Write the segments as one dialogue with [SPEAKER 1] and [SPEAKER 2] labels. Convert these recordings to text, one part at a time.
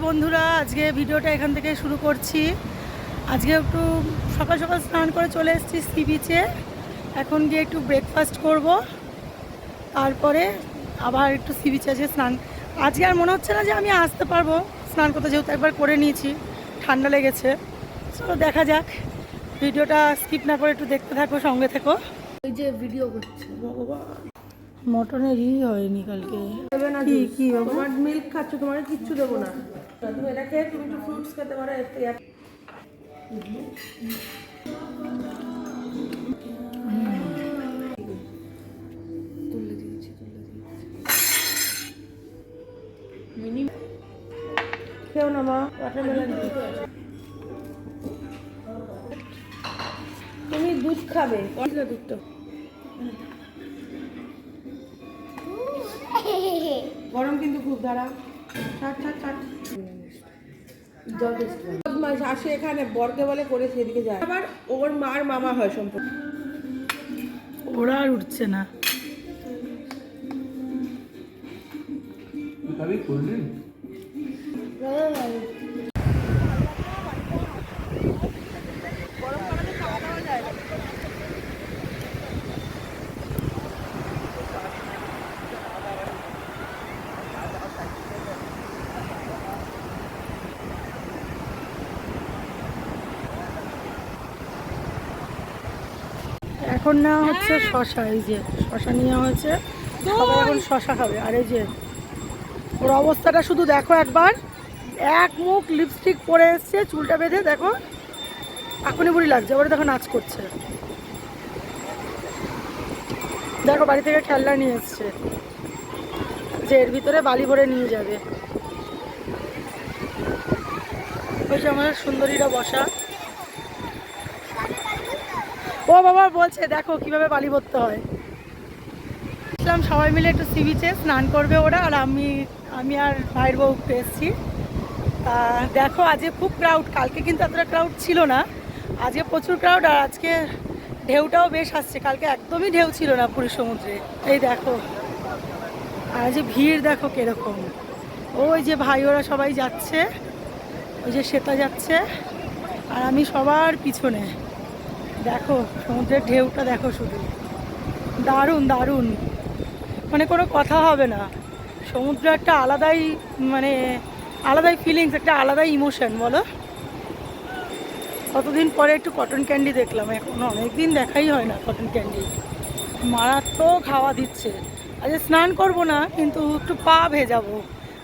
[SPEAKER 1] বন্ধুরা, আজকে ভিডিওটা এখান থেকে শুরু করছি। আজকে একটু সকাল সকাল স্নান করে চলে এসেছি সি বিচে। এখন গিয়ে একটু ব্রেকফাস্ট করব, তারপরে আবার একটু সি বিচে আজকে স্নান। আজকে আর মনে হচ্ছে না যে আমি আসতে পারবো স্নান করতে, যেহেতু একবার করে নিয়েছি, ঠান্ডা লেগেছে। চলো দেখা যাক, ভিডিওটা স্কিপ না করে একটু দেখতে থাকো, সঙ্গে থেকো।
[SPEAKER 2] ওই যে ভিডিও করছে
[SPEAKER 1] বাবা, মটনের হয়নি কালকে। কি বাবা,
[SPEAKER 2] তোমার মিল্ক খাচ্ছ, তোমার কিচ্ছু দেবো না। তুমি এটা খেয়ে তুমি একটু ফ্রুটস খেতে পারো। খেও না মা, ওয়াটারমেলন। তুমি দুধ খাবে, দুধটা গরম কিন্তু খুব। দাঁড়া, আসে এখানে বরকে বলে করে সেদিকে যায়, আবার ওর মার মামা হয় সম্পর্ক।
[SPEAKER 1] ওরা আর উঠছে না। এখন নেওয়া হচ্ছে শশা। এই যে শশা নেওয়া হয়েছে, সবাই এখন শশা খাবে। আর এই যে ওর অবস্থাটা শুধু দেখো একবার, এক মুখ লিপস্টিক পরে এসছে, চুলটা বেঁধে দেখো, এখনই বুড়ি লাগছে। ওরা দেখো নাচ করছে, দেখো বাড়ি থেকে খেলনা নিয়ে এসছে যে এর ভিতরে বালি ভরে নিয়ে যাবে। ওই যে আমাদের সুন্দরীরা বসা। ও বাবা বলছে দেখো কিভাবে বালি ভরতে হয়। আসলাম সবাই মিলে একটু সি বিচে স্নান করবে ওরা, আর আমি আর ভাইয়ের বউ এসেছি। দেখো আজকে খুব ক্রাউড, কালকে কিন্তু এতটা ক্রাউড ছিল না, আজকে প্রচুর ক্রাউড। আর আজকে ঢেউটাও বেশ আসছে, কালকে একদমই ঢেউ ছিল না পুরী সমুদ্রে। এই দেখো, আর যে ভিড় দেখো কিরকম। ওই যে ভাই ওরা সবাই যাচ্ছে, ওই যে শ্বেতা যাচ্ছে, আর আমি সবার পিছনে। দেখো সমুদ্রের ঢেউটা দেখো, শুধু দারুণ দারুণ, মানে কোনো কথা হবে না। সমুদ্র একটা আলাদাই, মানে আলাদাই ফিলিংস, একটা আলাদাই ইমোশন বলো। কতদিন পরে একটু কটন ক্যান্ডি দেখলাম, এখন অনেকদিন দেখাই হয় না কটন ক্যান্ডি। মারাত্মক হাওয়া দিচ্ছে। আজকে স্নান করব না, কিন্তু একটু পা ভেজাবো।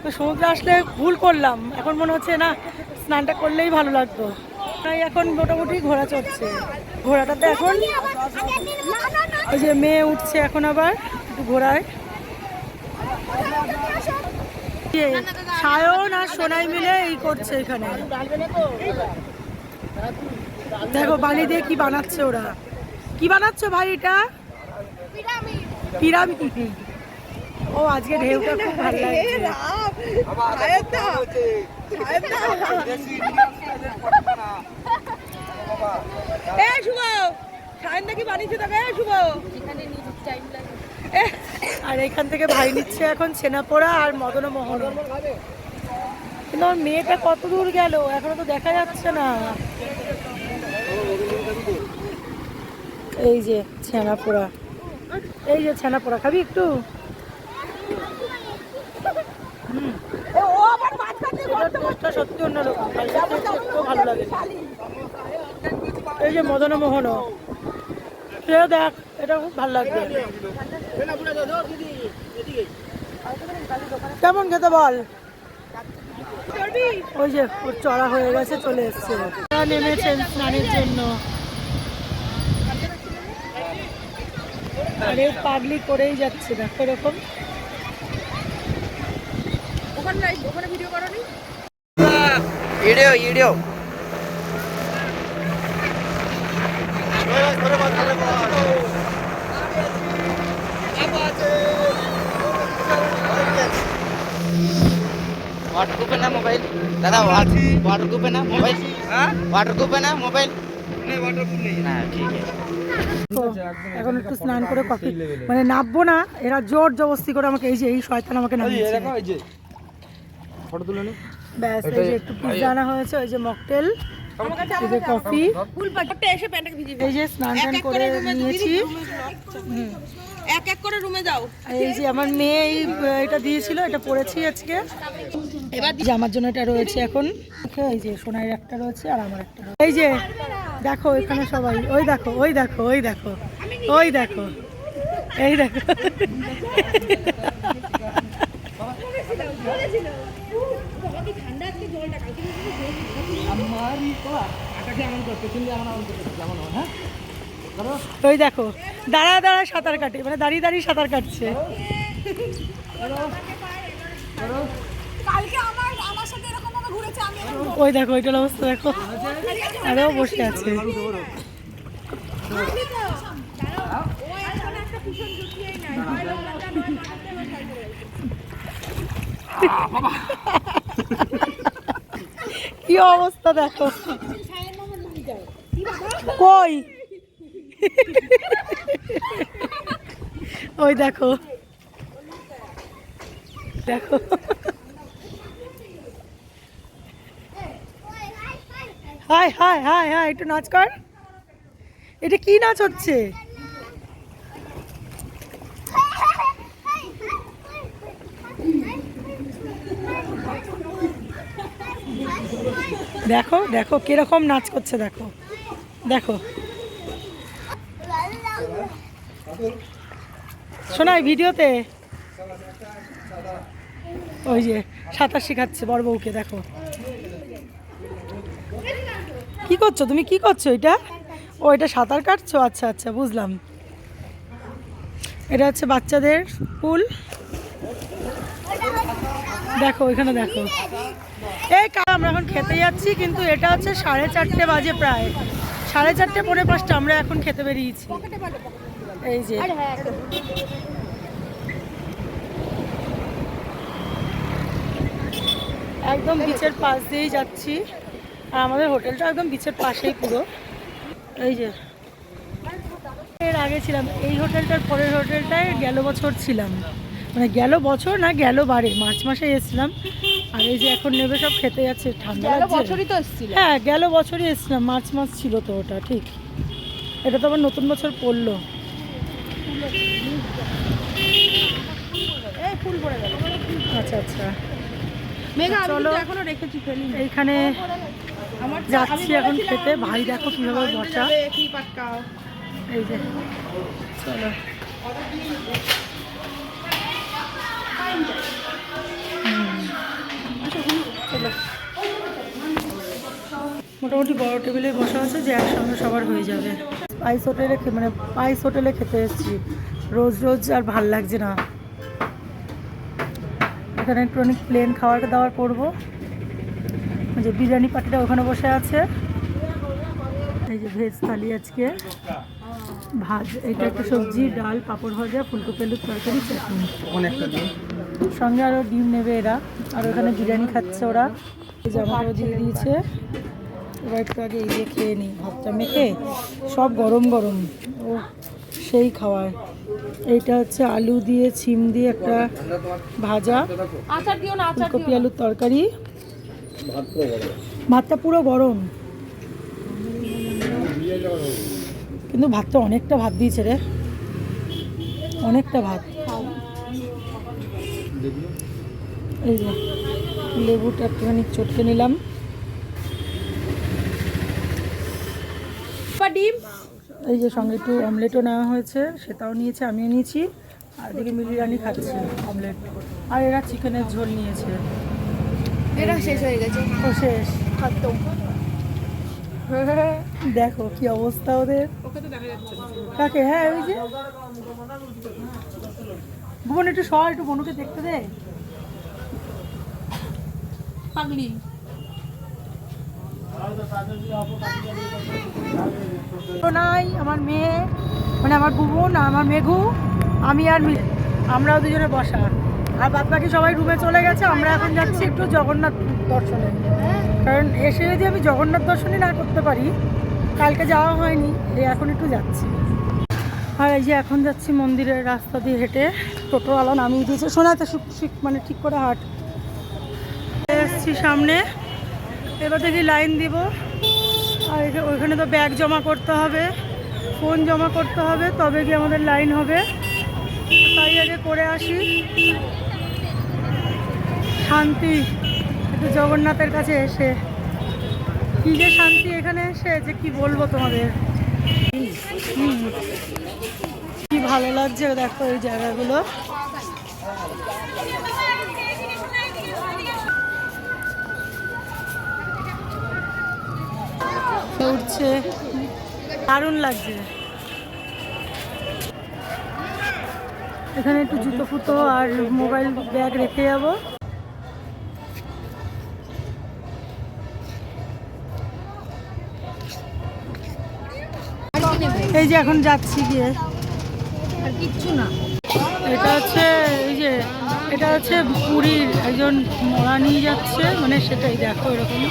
[SPEAKER 1] তো সমুদ্রে আসলে ভুল করলাম, এখন মনে হচ্ছে না স্নানটা করলেই ভালো লাগতো। তাই এখন মোটামুটি ঘোড়া চড়ছে, ঘোড়াটাতে এখন ওই যে মেয়ে উঠছে এখন আবার একটু ঘোড়ায়। সায়ন আর সোনাই মিলে এই করছে এখানে। দেখো বালি দিয়ে কি বানাচ্ছে ওরা। কি বানাচ্ছ ভাই? এটা পিরামিড। ও আজকে ঢেউটা খুব ভালো লাগছে। আর এখান থেকে ভাই নিচ্ছে এখন ছেনাপোড়া আর মদনমোহন। কিন্তু আমার মেয়েটা কত দূর গেল এখনো তো দেখা যাচ্ছে না। এই যে ছানাপোড়া, এই যে ছানাপোড়া খাবি একটু? সত্যি অন্যরকম, ভালো লাগে। এই যে মদনমোহনও খেয়ে দেখ, এটা খুব ভালো লাগবে। কেমন খেতে বল? ওই যে ওর চড়া হয়ে গেছে, চলে এসছে, নেমেছেন স্নানের জন্য। আরে পাগলি করেই যাচ্ছে দেখো এরকম। ওখানে ভিডিও করনি?
[SPEAKER 3] ভিডিও वाटरप्रूफ है ना मोबाइल दादा? वाटरप्रूफ है ना मोबाइल? वाटरप्रूफ है ना मोबाइल? नहीं वाटरप्रूफ नहीं है। ठीक है।
[SPEAKER 1] এখন একটু স্নান করে কফি, মানে নামবো না, এরা জোর জবরদস্তি করে আমাকে, এই যে এই শয়তান আমাকে নামিয়েছে।
[SPEAKER 3] ফটো তুলে নি।
[SPEAKER 1] ব্যাস এই যে একটু পিৎজা আনা হয়েছে, ওই যে মকটেল, এই যে কফি, এই যে স্নান টান করে নিয়েছি।
[SPEAKER 2] এক এক করে রুমে যাও।
[SPEAKER 1] এই যে আমার মেয়ে এটা দিয়েছিল, এটা পরেছি আজকে। এবার যে আমার জন্য এটা রয়েছে এখন, এই যে সোনার একটা রয়েছে আর আমার একটা রয়েছে। এই যে দেখো এখানে সবাই, ওই দেখো ওই দেখো ওই দেখো ওই দেখো এই দেখো। ওই দেখো দাঁড়া দাঁড়া সাঁতার কাটে, মানে দাঁড়িয়ে দাঁড়িয়ে সাঁতার কাটছে। ওই দেখো ওইটার অবস্থা দেখো, আরেও বসে আছে। কি অবস্থা দেখো, কই ওই দেখো দেখো। হাই হাই হাই হাই, একটু নাচ কর। এটা কি নাচ হচ্ছে? দেখো দেখো কিরকম নাচ করছে, দেখো দেখো। শোনাই ভিডিওতে ওই যে সাঁতার শেখাচ্ছে বড় বউকে, দেখো কি করছো তুমি, কি করছো এটা? ও এটা সাঁতার কাটছো, আচ্ছা আচ্ছা বুঝলাম। এটা হচ্ছে বাচ্চাদের পুল, দেখো এখানে দেখো। এই আমরা এখন খেতে যাচ্ছি, কিন্তু এটা হচ্ছে 4:30 বাজে, প্রায় 4:30 পৌনে 5টা, আমরা এখন খেতে বেরিয়েছি। এই যে একদম বিচের পাশ দিয়েই যাচ্ছি, আর আমাদের হোটেলটা একদম বিচের পাশেই পুরো। এই যে এর আগে ছিলাম এই হোটেলটার, পরের হোটেলটায় গেল বছর ছিলাম, মানে গেল বছর না গেল বারে মার্চ মাসে এসেছিলাম। আর এই যে এখন নেবে সব খেতে যাচ্ছে, ঠান্ডা
[SPEAKER 2] বছরই তো এসেছিল।
[SPEAKER 1] হ্যাঁ গেল বছরই এসেছিলাম, মার্চ মাস ছিল তো ওটা, ঠিক। এটা তো আবার নতুন বছর পড়লো।
[SPEAKER 2] এই ফুল পড়ে গেল।
[SPEAKER 1] আচ্ছা আচ্ছা
[SPEAKER 2] মেঘা আমি
[SPEAKER 1] চলো,
[SPEAKER 2] কিন্তু এখনো রেখেছি ফেলি।
[SPEAKER 1] এইখানে
[SPEAKER 2] আমার
[SPEAKER 1] যাচ্ছি এখন খেতে। ভাই দেখো কিভাবে বসা,
[SPEAKER 2] কি পাক্কাও।
[SPEAKER 1] এই যে চলো। চলো মোটামুটি বড় টেবিলে বসা আছে যে একসঙ্গে সবার হয়ে যাবে। স্পাইস হোটেলে মানে স্পাইস হোটেলে খেতে এসেছি, রোজ রোজ আর ভাল লাগছে না। এখানে একটু অনেক প্লেন খাবার দাবার করবো। যে বিরিয়ানি পার্টিটা ওখানে বসে আছে। এই যে ভেজ থালি আজকে, এটা একটা সবজি, ডাল, পাঁপড় ভাজা, ফুলকপি আলুর তরকারি, চাটনি, সঙ্গে আরও ডিম নেবে এরা। আর ওখানে বিরিয়ানি খাচ্ছে ওরা, এই জামাটাও দিয়ে দিয়েছে। এবার একটু আগে এই যে খেয়ে নিই, ভাতটা মেখে, সব গরম গরম, ও সেই খাওয়ায়। এইটা হচ্ছে আলু দিয়ে ছিম দিয়ে একটা ভাজা, ফুলকপি আলুর তরকারি, ভাতটা পুরো গরম। কিন্তু ভাতটা অনেকটা ভাত দিয়েছে রে, অনেকটা ভাত। এই যে লেবুটা একটুখানি চটকে নিলাম।
[SPEAKER 2] ডিম,
[SPEAKER 1] এই যে সঙ্গে একটু অমলেটও নেওয়া হয়েছে, সেটাও নিয়েছে, আমিও নিয়েছি। আর এদিকে মিলি রানি খাচ্ছে অমলেট, আর এরা চিকেনের ঝোল নিয়েছে।
[SPEAKER 2] এটা শেষ হয়ে গেছে,
[SPEAKER 1] ও শেষ।
[SPEAKER 2] খাদ্য।
[SPEAKER 1] দেখো কি অবস্থা ওদের।
[SPEAKER 2] ওকে তো দেখা যাচ্ছে না।
[SPEAKER 1] কাকে? হ্যাঁ ওই যে ভুবন, একটু সর, একটু বনুকে দেখতে দে।
[SPEAKER 2] পাগলি।
[SPEAKER 1] নাই আমার মেয়ে, মানে আমার বুবন, আমার মেঘু, আমি আর আমরাও দুজনে বসা, আর বাদ বাকি সবাই রুমে চলে গেছে। আমরা এখন যাচ্ছি একটু জগন্নাথ দর্শনে, কারণ এসে যদি আমি জগন্নাথ দর্শনই না করতে পারি, কালকে যাওয়া হয়নি, এই এখন একটু যাচ্ছি। আর এই যে এখন যাচ্ছি মন্দিরের রাস্তা দিয়ে হেঁটে, টোটোওয়ালা নামিয়ে দিয়েছে। শোনাতে মানে ঠিক করে হাট এসেছি সামনে, এবার দেখি লাইন দিব। আর ওইখানে তো ব্যাগ জমা করতে হবে, ফোন জমা করতে হবে, তবে কি আমাদের লাইন হবে। তাই আগে করে আসি। শান্তি একটু জগন্নাথের কাছে এসে, কী যে শান্তি এখানে এসে যে কি বলবো তোমাদের। কি ভালো লাগছে দেখো এই জায়গাগুলো। উঠছে, দারুণ লাগছে। এখানে একটু জুতো ফুতো আর মোবাইল ব্যাগ রেখে যাবো। এই যে এখন যাচ্ছি গিয়ে,
[SPEAKER 2] আর কিচ্ছু না।
[SPEAKER 1] এটা হচ্ছে এই যে এটা হচ্ছে পুরীর একজন মরা নিয়ে যাচ্ছে, মানে সেটাই দেখো এরকম।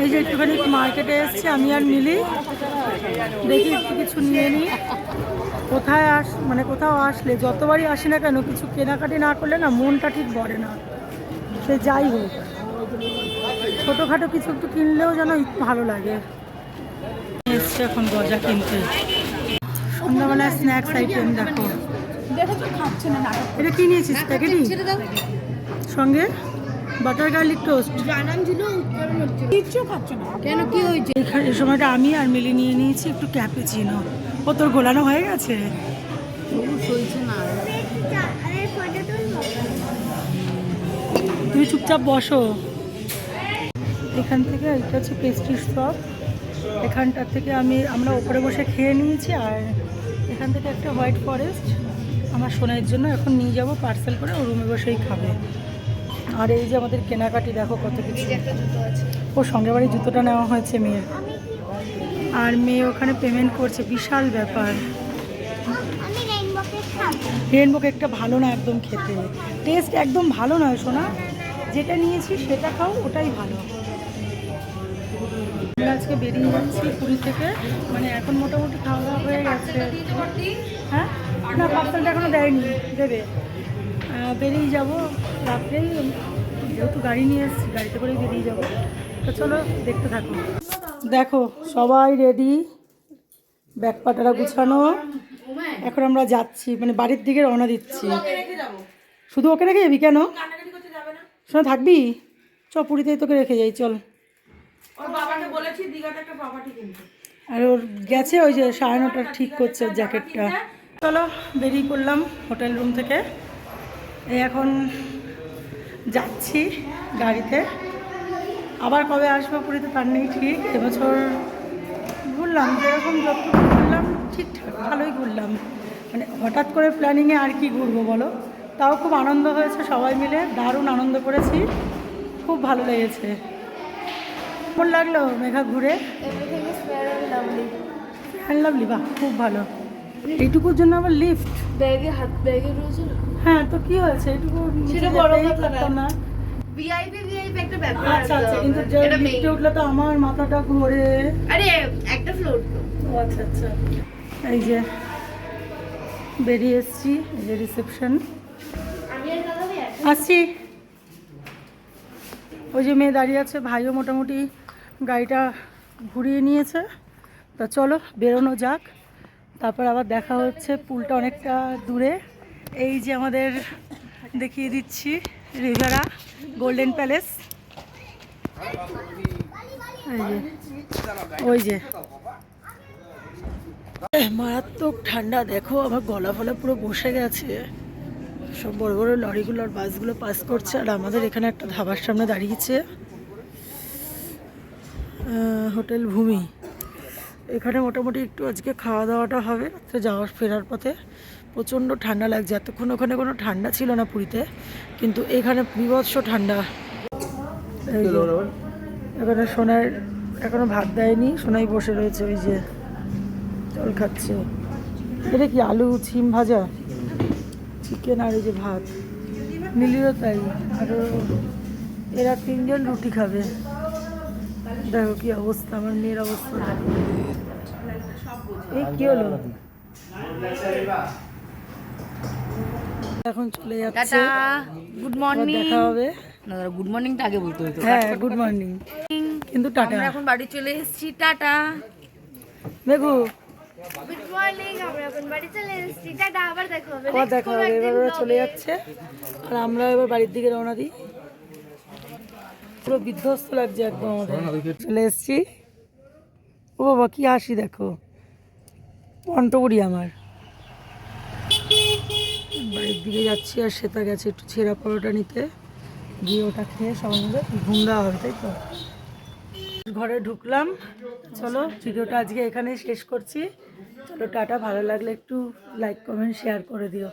[SPEAKER 1] এই যে একটুখানি মার্কেটে এসছি আমি আর মিলি, দেখি একটু কিছু নিয়ে নিই। কোথাও আসলে যতবারই আসি না কেন কিছু কেনাকাটি না করলে না মনটা ঠিক ভরে না। সে যাই হোক, ছোটোখাটো কিছু একটু কিনলেও যেন ভালো লাগে। এসছে এখন গজা কিনতে, সন্ধ্যাবেলায় স্ন্যাক্স আইটেম দেখো।
[SPEAKER 2] খাচ্ছে না,
[SPEAKER 1] এটা কি নিয়েছিস প্যাকেটই সঙ্গে? বাটার গার্লিক টোস্ট
[SPEAKER 2] কিচ্ছু খাচ্ছে না কেন, কি হয়েছে?
[SPEAKER 1] এই সময়টা আমি আর মিলি নিয়ে নিয়েছি একটু ক্যাপুচিনো। ও তোর গোলানো হয়ে গেছে? তুমি চুপচাপ বসো। এখান থেকে এটা হচ্ছে পেস্ট্রি শপ, এখানটার থেকে আমরা ওপরে বসে খেয়ে নিয়েছি। আর এখান থেকে একটা হোয়াইট ফরেস্ট আমার সোনাইয়ের জন্য এখন নিয়ে যাব পার্সেল করে, ও রুমে বসেই খাবে। আর এই যে আমাদের কেনাকাটি দেখো কত কিছু। ওর সঙ্গে বাড়ি জুতোটা নেওয়া হয়েছে মেয়ের, আর মেয়ে ওখানে পেমেন্ট করছে, বিশাল ব্যাপার। রেনবো কেকটা ভালো না একদম খেতে, টেস্ট একদম ভালো নয় সোনা। যেটা নিয়েছি সেটা খাও, ওটাই ভালো। আমরা আজকে বেরিয়ে যাচ্ছি পুরী থেকে, মানে এখন মোটামুটি খাওয়া দাওয়া হয়ে গেছে। হ্যাঁ না, পার্সেলটা এখনও দেয়নি, দেবে। বেরিয়ে যাব রাত্রেই, যেহেতু গাড়ি নিয়ে এসেছি গাড়িতে করেই বেরিয়ে যাব। তো চলো দেখতে থাকো। দেখো সবাই রেডি, ব্যাগ পাটারা গুছানো। এখন আমরা যাচ্ছি, মানে বাড়ির দিকে রওনা দিচ্ছি। শুধু ওকে রেখে যাবি কেন? শোনা থাকবি? চ পুরীতেই তোকে রেখে যাই, চল। আর ওর গেছে ওই যে 9:30 ঠিক করছে ওর জ্যাকেটটা। চলো বেরিয়ে পড়লাম হোটেল রুম থেকে। এখন যাচ্ছি গাড়িতে। আবার কবে আসবো পুরীতে তার নেই ঠিক। এবছর ঘুরলাম, যেরকম যতটুকু ঘুরলাম ঠিকঠাক ভালোই ঘুরলাম। মানে হঠাৎ করে প্ল্যানিংয়ে আর কি ঘুরবো বলো। তাও খুব আনন্দ হয়েছে, সবাই মিলে দারুণ আনন্দ করেছি, খুব ভালো লেগেছে। কেমন লাগলো মেঘা ঘুরে? লাভলি, বাহ খুব ভালো। এইটুকুর জন্য আবার লিফট
[SPEAKER 2] ব্যাগে রয়েছে।
[SPEAKER 1] হ্যাঁ তো কি হয়েছে, এইটুকু
[SPEAKER 2] সেটা বড় কথা
[SPEAKER 1] না।
[SPEAKER 2] ভিআইপি একটা ব্যাপার।
[SPEAKER 1] আচ্ছা আচ্ছা, কিন্তু লিফটে উঠলে তো আমার মাথাটা ঘোরে।
[SPEAKER 2] আরে একটা ফ্লোর তো।
[SPEAKER 1] ও আচ্ছা আচ্ছা। এই যে বেরিয়ে এসছি, এই যে রিসেপশন। আসছি। ওই যে মেয়ে দাঁড়িয়ে আছে, ভাইও মোটামুটি গাড়িটা ঘুরিয়ে নিয়েছে। তা চলো বেরোনো যাক, তারপর আবার দেখা হচ্ছে। পুলটা অনেকটা দূরে। এই যে আমাদের দেখিয়ে দিচ্ছি রিভারা গোল্ডেন প্যালেস। এই যে ওই যে মারাত্মক ঠান্ডা, দেখো আমার গলা ফলা পুরো বসে গেছে। সব বড় বড় লরিগুলো আর বাসগুলো পাস করছে, আর আমাদের এখানে একটা ধাবার সামনে দাঁড়িয়েছে হোটেল ভূমি। এখানে মোটামুটি একটু আজকে খাওয়া দাওয়াটা হবে রাত্রে যাওয়ার ফেরার পথে। প্রচণ্ড ঠান্ডা লাগছে, এতক্ষণ ওখানে কোনো ঠান্ডা ছিল না পুরীতে, কিন্তু এখানে বিভৎস ঠান্ডা। এখানে সোনার এখনো ভাত দেয়নি, সোনাই বসে রয়েছে ওই যে জল খাচ্ছে। এটা কি আলু ছিম ভাজা, চিকেন আর এই যে ভাত। মিলিও তাই, আরও এরা 3 জন রুটি খাবে। দেখো কি অবস্থা, আমার মেয়ের অবস্থা। এই কি হলো? এখন চলে যাচ্ছে,
[SPEAKER 4] টাটা, গুড
[SPEAKER 1] আবার
[SPEAKER 4] মর্নিং।
[SPEAKER 1] দেখা হবে।
[SPEAKER 4] না দাদা, গুড মর্নিংটা আগে বলতে হতো।
[SPEAKER 1] হ্যাঁ গুড মর্নিং, কিন্তু টাটা।
[SPEAKER 4] আমরা এখন বাড়ি চলে এসেছি, টাটা।
[SPEAKER 1] মেঘু
[SPEAKER 5] গুড মর্নিং, আমরা এখন বাড়ি চলে এসেছি, টাটা, আবার দেখা হবে।
[SPEAKER 1] আবার দেখা হবে। এবার ওরা চলে যাচ্ছে আর আমরা এবার বাড়ির দিকে রওনা দিই। পুরো বিধ্বস্ত লাগছে একদম আমাদের। চলে এসেছি। ও বাবা কি হাসি দেখো, কণ্ঠপুরি আমার। বাড়ির দিকে যাচ্ছি আর শ্বেতা গেছে একটু ছেঁড়া পরোটা নিতে, গিয়ে ওটা খেয়ে সবাই মিলে ঘুম দেওয়া হবে, তাই তো। ঘরে ঢুকলাম। চলো ভিডিওটা আজকে এখানেই শেষ করছি। চলো টাটা, ভালো লাগলে একটু লাইক কমেন্ট শেয়ার করে দিও।